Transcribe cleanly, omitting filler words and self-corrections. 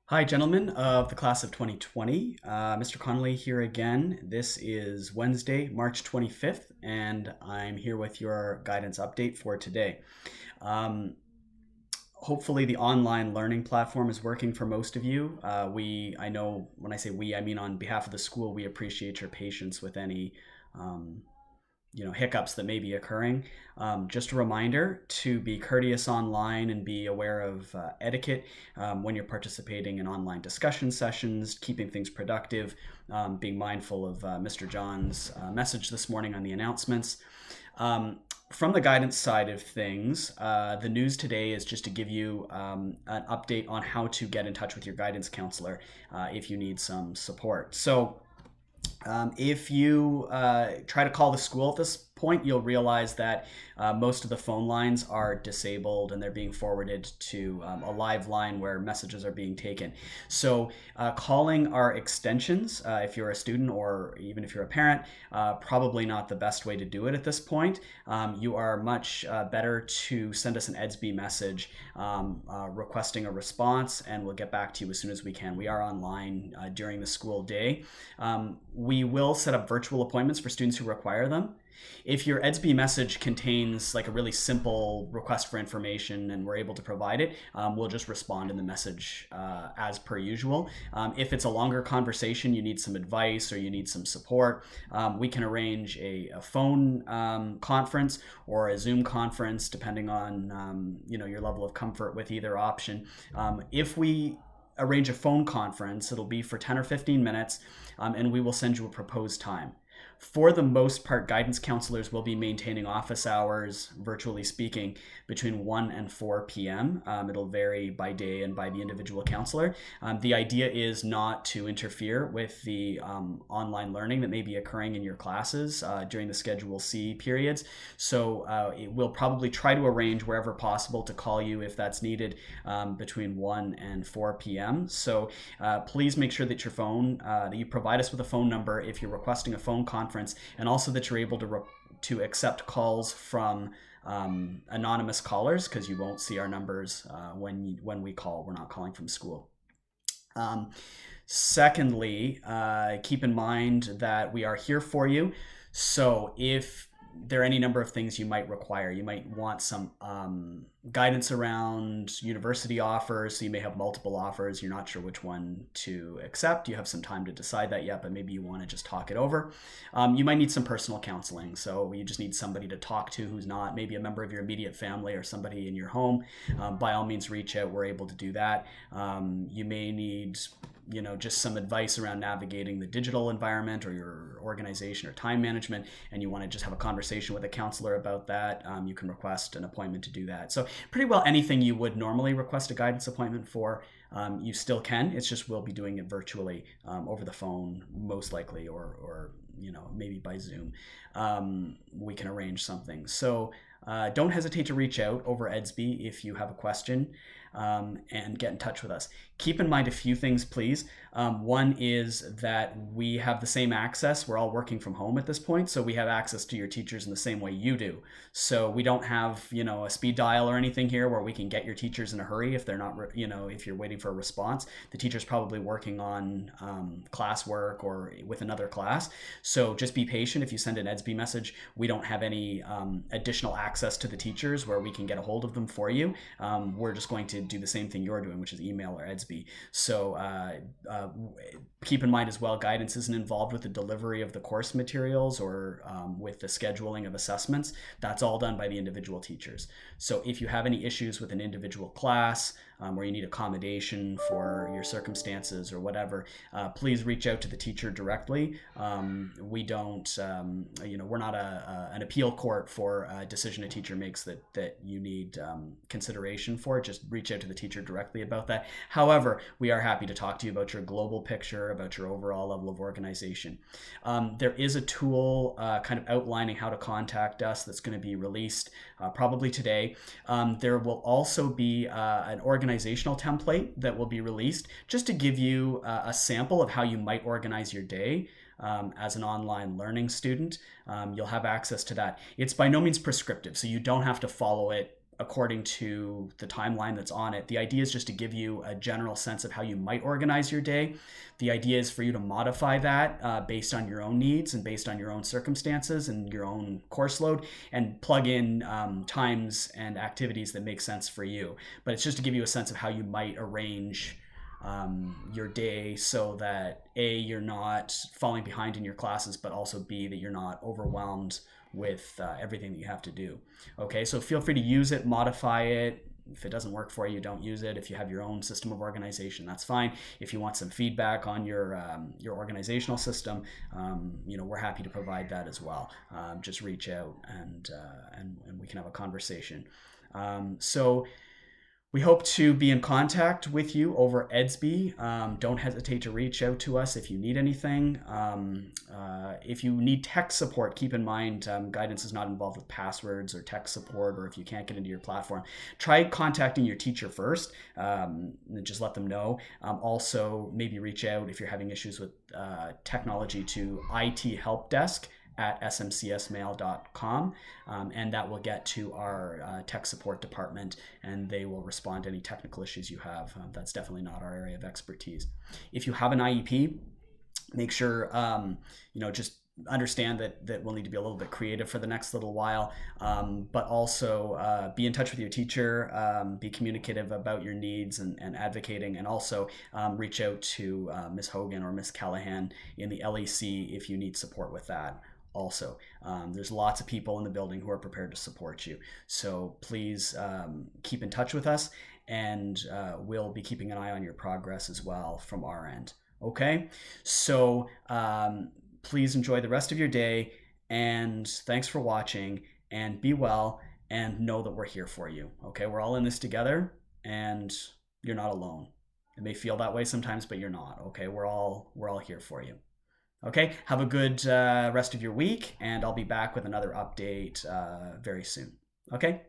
Hi, gentlemen of the class of 2020. Mr. Connelly here again. This is Wednesday, March 25th, and I'm here with your guidance update for today. Um, Hopefully, the online learning platform is working for most of you. I know when I say we, I mean on behalf of the school, we appreciate your patience with any um, hiccups that may be occurring. Just a reminder to be courteous online and be aware of etiquette when you're participating in online discussion sessions, keeping things productive, being mindful of Mr. John's message this morning on the announcements. From the guidance side of things, the news today is just to give you an update on how to get in touch with your guidance counselor if you need some support. So, if you try to call the school at this point, you'll realize that most of the phone lines are disabled and they're being forwarded to a live line where messages are being taken. So, calling our extensions, if you're a student or even if you're a parent, probably not the best way to do it at this point. You are much better to send us an EDSB message requesting a response, and we'll get back to you as soon as we can. We are online during the school day. We will set up virtual appointments for students who require them. If your EDSB message contains like a really simple request for information and we're able to provide it, we'll just respond in the message as per usual. If it's a longer conversation, you need some advice or you need some support, we can arrange a phone conference or a Zoom conference depending on your level of comfort with either option. If we arrange a phone conference, it'll be for 10 or 15 minutes, and we will send you a proposed time. For the most part, guidance counselors will be maintaining office hours, virtually speaking, between 1 and 4 p.m. It'll vary by day and by the individual counselor. The idea is not to interfere with the online learning that may be occurring in your classes during the Schedule C periods. So we'll probably try to arrange wherever possible to call you if that's needed between 1 and 4 p.m. So please make sure that your phone, that you provide us with a phone number if you're requesting a phone conference, and also that you're able to accept calls from anonymous callers, because you won't see our numbers when we call. We're not calling from school. Secondly, keep in mind that we are here for you. So if there are any number of things you might require. You might want some guidance around university offers. So you may have multiple offers. You're not sure which one to accept. You have some time to decide that yet, but maybe you want to just talk it over. You might need some personal counseling. So you just need somebody to talk to who's not maybe a member of your immediate family or somebody in your home. By all means, reach out. We're able to do that. You may need just some advice around navigating the digital environment or your organization or time management, and you want to just have a conversation with a counselor about that, you can request an appointment to do that. So pretty well anything you would normally request a guidance appointment for, you still can. It's just we'll be doing it virtually over the phone, most likely, or maybe by Zoom. We can arrange something. So don't hesitate to reach out over EDSB if you have a question and get in touch with us. Keep in mind a few things, please. One is that we have the same access. We're all working from home at this point, so we have access to your teachers in the same way you do. So we don't have, a speed dial or anything here where we can get your teachers in a hurry if they're not, if you're waiting for a response. The teacher's probably working on classwork or with another class. So just be patient. If you send an EDSB message, we don't have any additional access to the teachers where we can get a hold of them for you. We're just going to do the same thing you're doing, which is email or EDSB. So keep in mind as well, guidance isn't involved with the delivery of the course materials or with the scheduling of assessments. That's all done by the individual teachers. So if you have any issues with an individual class or you need accommodation for your circumstances or whatever, please reach out to the teacher directly. We don't, we're not an appeal court for a decision a teacher makes that you need consideration for. Just reach out to the teacher directly about that. However, we are happy to talk to you about your global picture, about your overall level of organization. There is a tool kind of outlining how to contact us that's going to be released probably today. There will also be an organizational template that will be released just to give you a sample of how you might organize your day. As an online learning student, you'll have access to that. It's by no means prescriptive, so you don't have to follow it according to the timeline that's on it. The idea is just to give you a general sense of how you might organize your day. The idea is for you to modify that based on your own needs and based on your own circumstances and your own course load, and plug in times and activities that make sense for you. But it's just to give you a sense of how you might arrange your day so that A, you're not falling behind in your classes, but also B, that you're not overwhelmed with everything that you have to do. Okay, so feel free to use it, modify it. If it doesn't work for you, don't use it. If you have your own system of organization, that's fine. If you want some feedback on your organizational system, we're happy to provide that as well. Just reach out and we can have a conversation. So we hope to be in contact with you over Edsby. Don't hesitate to reach out to us if you need anything. If you need tech support, keep in mind guidance is not involved with passwords or tech support, or if you can't get into your platform, try contacting your teacher first. And just let them know. Also, maybe reach out if you're having issues with technology to IT help desk at smcsmail.com, and that will get to our tech support department, and they will respond to any technical issues you have. That's definitely not our area of expertise. If you have an IEP, make sure just understand that we'll need to be a little bit creative for the next little while, but also be in touch with your teacher, be communicative about your needs and advocating, and also reach out to Ms. Hogan or Ms. Callahan in the LEC if you need support with that. Also, there's lots of people in the building who are prepared to support you. So please keep in touch with us, and we'll be keeping an eye on your progress as well from our end. Okay, so please enjoy the rest of your day, and thanks for watching, and be well, and know that we're here for you. Okay, we're all in this together, and you're not alone. It may feel that way sometimes, but you're not. Okay, we're all here for you. Okay, have a good rest of your week, and I'll be back with another update very soon. Okay?